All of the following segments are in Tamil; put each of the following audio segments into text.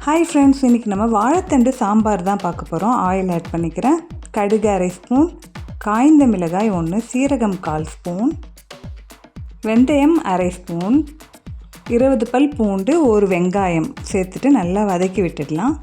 ஹாய் ஃப்ரெண்ட்ஸ், இன்றைக்கி நம்ம வாழைத்தண்டு சாம்பார் தான் பார்க்க போகிறோம். ஆயில் ஆட் பண்ணிக்கிறேன். கடுகு அரை ஸ்பூன், காய்ந்த மிளகாய் 1, சீரகம் 1/4 ஸ்பூன், வெந்தயம் அரை ஸ்பூன், 20 பல் பூண்டு, ஒரு வெங்காயம் சேர்த்துட்டு நல்லா வதக்கி விட்டுடலாம்.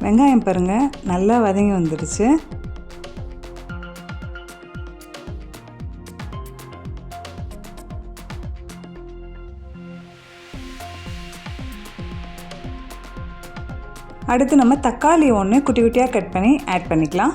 வெங்காயம் பாருங்கள் நல்லா வதங்கி வந்துடுச்சு. அடுத்து நம்ம தக்காளி 1 குட்டி குட்டியாக கட் பண்ணி ஆட் பண்ணிக்கலாம்.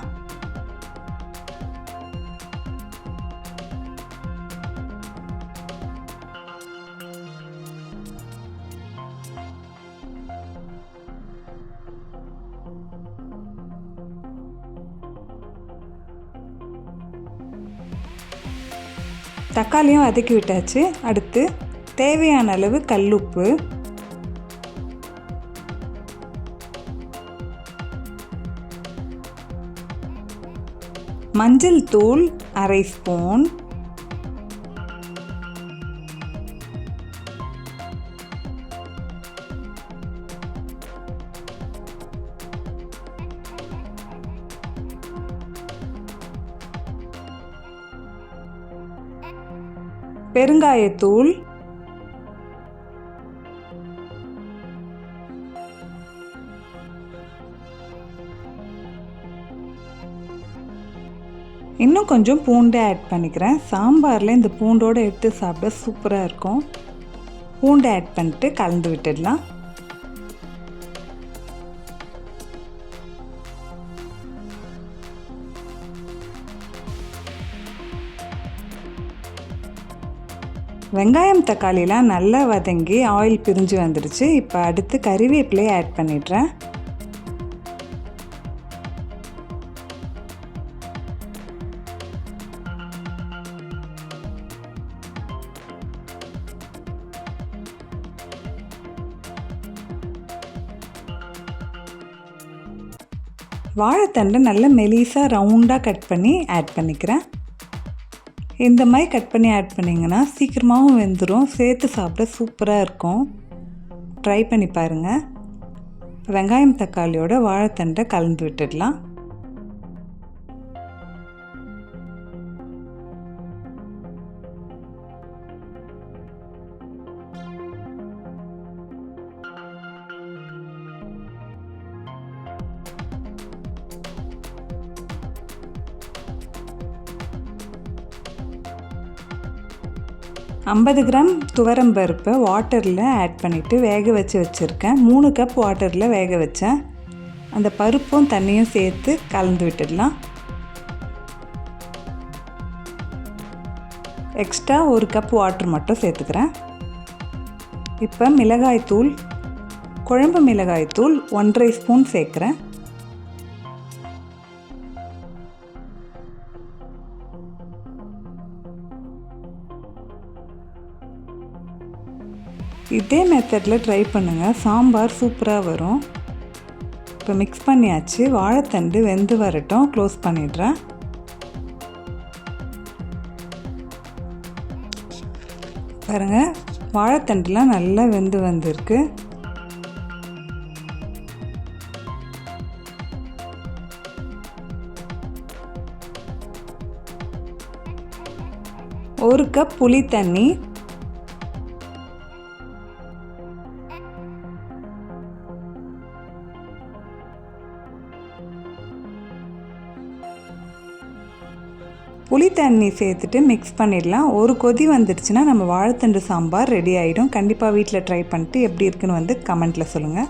தக்காளியும் வதக்கி விட்டாச்சு. அடுத்து தேவையான அளவு கல்லுப்பு, மஞ்சள் தூள் அரை ஸ்பூன், பெருங்காயத்தூள், இன்னும் கொஞ்சம் பூண்டு ஆட் பண்ணிக்கிறேன். சாம்பாரில் இந்த பூண்டோடு எடுத்து சாப்பிட சூப்பராக இருக்கும். பூண்டு ஆட் பண்ணிட்டு கலந்து விட்டுடலாம். வெங்காயம் தக்காளிலாம் நல்லா வதங்கி ஆயில் பிரிஞ்சு வந்துடுச்சு. இப்போ அடுத்து கறிவேப்பிலையை ஆட் பண்ணிடுறேன். வாழைத்தண்டை நல்லா மெலிசாக ரவுண்டாக கட் பண்ணி ஆட் பண்ணிக்கிறேன். இந்த மாதிரி கட் பண்ணி ஆட் பண்ணிங்கன்னா சீக்கிரமாகவும் வெந்துடும், சேர்த்து சாப்பிட சூப்பராக இருக்கும். ட்ரை பண்ணி பாருங்கள். வெங்காயம் தக்காளியோட வாழைத்தண்டை கலந்து விட்டுடலாம். ஐம்பது கிராம் துவரம்பருப்பை வாட்டரில் ஆட் பண்ணிவிட்டு வேக வச்சுருக்கேன். 3 கப் வாட்டரில் வேக வச்சேன். அந்த பருப்பும் தண்ணியும் சேர்த்து கலந்து விட்டுடலாம். எக்ஸ்ட்ரா 1 கப் வாட்டர் மட்டும் சேர்த்துக்கிறேன். இப்போ மிளகாய்த்தூள், குழம்பு மிளகாய்த்தூள் 1.5 ஸ்பூன் சேர்க்குறேன். இதே மெத்தடில் ட்ரை பண்ணுங்கள், சாம்பார் சூப்பராக வரும். இப்போ மிக்ஸ் பண்ணியாச்சு. வாழைத்தண்டு வெந்து வரட்டும், க்ளோஸ் பண்ணிடுறேன். பாருங்கள், வாழைத்தண்டுலாம் நல்லா வெந்து வந்திருக்கு. ஒரு கப் புளி தண்ணி, புளி தண்ணி சேர்த்துட்டு மிக்ஸ் பண்ணிடலாம். ஒரு கொதி வந்துடுச்சுன்னா நம்ம வாழைத்தண்டு சாம்பார் ரெடி ஆகிடும். கண்டிப்பாக வீட்டில் ட்ரை பண்ணிட்டு எப்படி இருக்குன்னு கமெண்ட்டில் சொல்லுங்கள்.